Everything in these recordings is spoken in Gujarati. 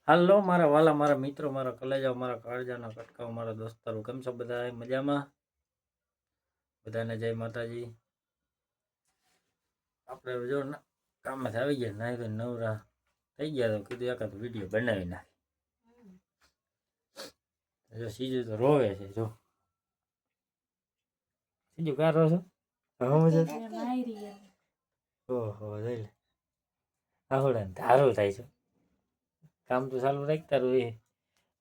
હાલો મારા વાલા, મારા મિત્રો, મારા કલેજા, મારા કાળજાના કટકાઓ, મારા દોસ્તારો, કેમ છો બધા? મજામાં? બધાને જય માતાજી. આપણે જો કામમાંથી આવી ગયા, નાહી તો નવરા થઈ ગયા, તો કીધું એકાદ વિડીયો બનાવી નાખી. જો સીજુ તો રોવે છે. જો સીજુ કા રો છો? ઓહો, જઈ લે આવડે ધારું થાય છે. કામ તો ચાલુ રાખતા રહું. એ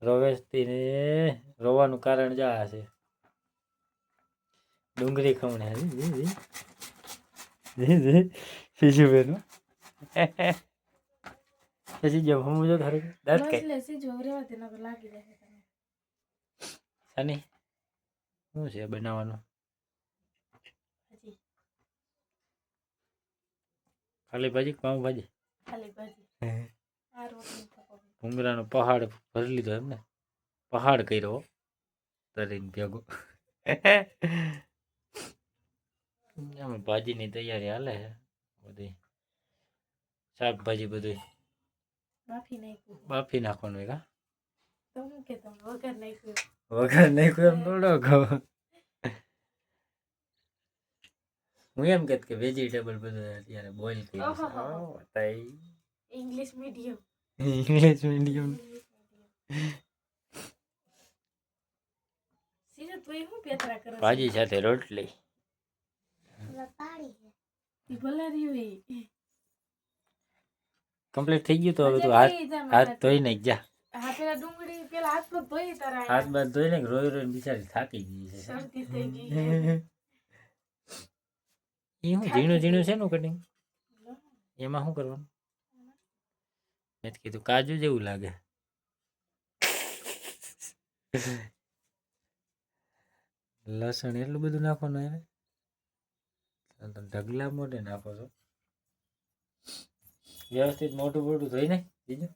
રોવેશથી ને રોવાનું કારણ જ આ છે. ડુંગળી ખમણે સીજુ બેનો પછી જો હું જો ઘરે દાંત કઈ સાની શું છે બનાવવાનું? ખાલી ભાજી, પાઉં ભાજી, ભૂંગળાનો પહાડ ભરી લીધો એમ ને? પહાડ કર્યો તરીને ભેગો. ભાજીની તૈયારી હાલે છે બધી. શાકભાજી બધું બાફી નાખવાનું હોય. વઘાર નાખ્યું એમ થોડો કહું. હું એમ કહેત કે વેજીટેબલ બધું અત્યારે બોઇલ કર્યું. ઇંગ્લિશ મીડિયમ ભાજી સાથે રોટલી. કમ્પ્લીટ થઈ ગયું. તો હવે તું હાથ ધોઈ નાખ જા. હાથ બાદ ધોઈ નાખ. રોઈ રોઈને બિચારી થાકી ગઈ છે. એ હું ઝીણું ઝીણું છે નું કટિંગ? એમાં શું કરવાનું? મેં કીધું કાજુ જેવું લાગે. લસણ એટલું બધું નાખવાનું એને? ઢગલા મોઢે નાખો છો. વ્યવસ્થિત મોટું મોટું ધોઈ નાખ. બીજું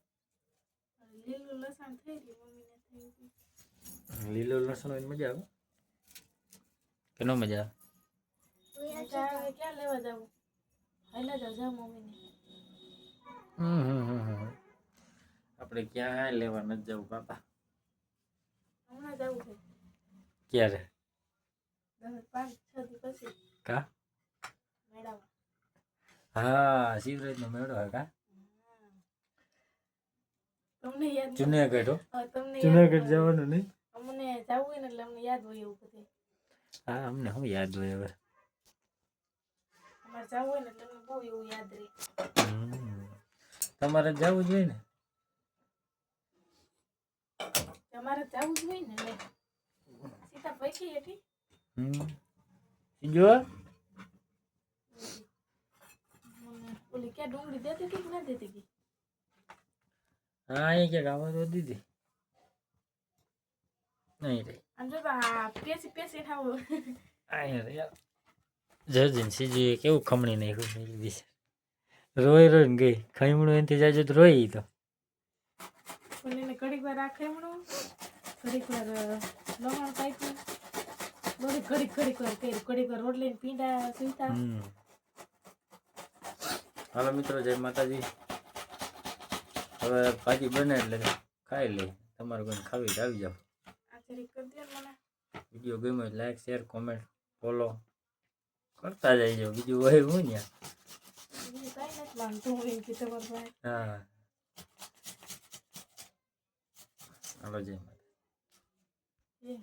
લીલું લસણ હોય મજા આવે કે ન મજા આવે? આપણે ક્યાં લેવા નથી જવું બાપા. ક્યારે? કા? હા, શિવરાજ નો મેળો હે કા? જુનાગઢ. જુનાગઢ જવાનું નહીં? અમને જવું હોય ને એટલે અમને યાદ હોય એવું બધું. હા, અમને શું યાદ હોય હવે? અમારે જવું હોય ને એટલે બહુ એવું યાદ રહે. તમારે જવું જ હોય ને? તમારે જવું જ હોય ને. સીતા પૈકી એથી જો ઓલી ક્યાં ડુંગળી દેતી હતી કે ના દેતી હતી? હા, એ ક્યાંક આવા તો દીધી નહીં રે. આમ જો પેસી પેસી ખાવ. જર્જન સીજી કેવું ખમણી નાખ્યું દિશે. રોઈ રોઈને ગઈ. ખમણું એનથી જાજુ તો રોઈ. તો ઘડીક વાર આ ખમણું, ઘડીક વાર લવણ કાપ્યું, ઘડીક વાર કર્યું, ઘડીક વાર રોટલી પીંડા સુઈતા. હાલો મિત્રો, જય માતાજી. હવે ભાજી બને એટલે ખાઈ લે. તમારે કોઈ ખાવી તો આવી જાવ. વિડીયો ગમ્યો લાઈક, શેર, કોમેન્ટ, ફોલો કરતા જઈજો. બીજું હોય હું ત્યાં. હા, હાલો જય માતા.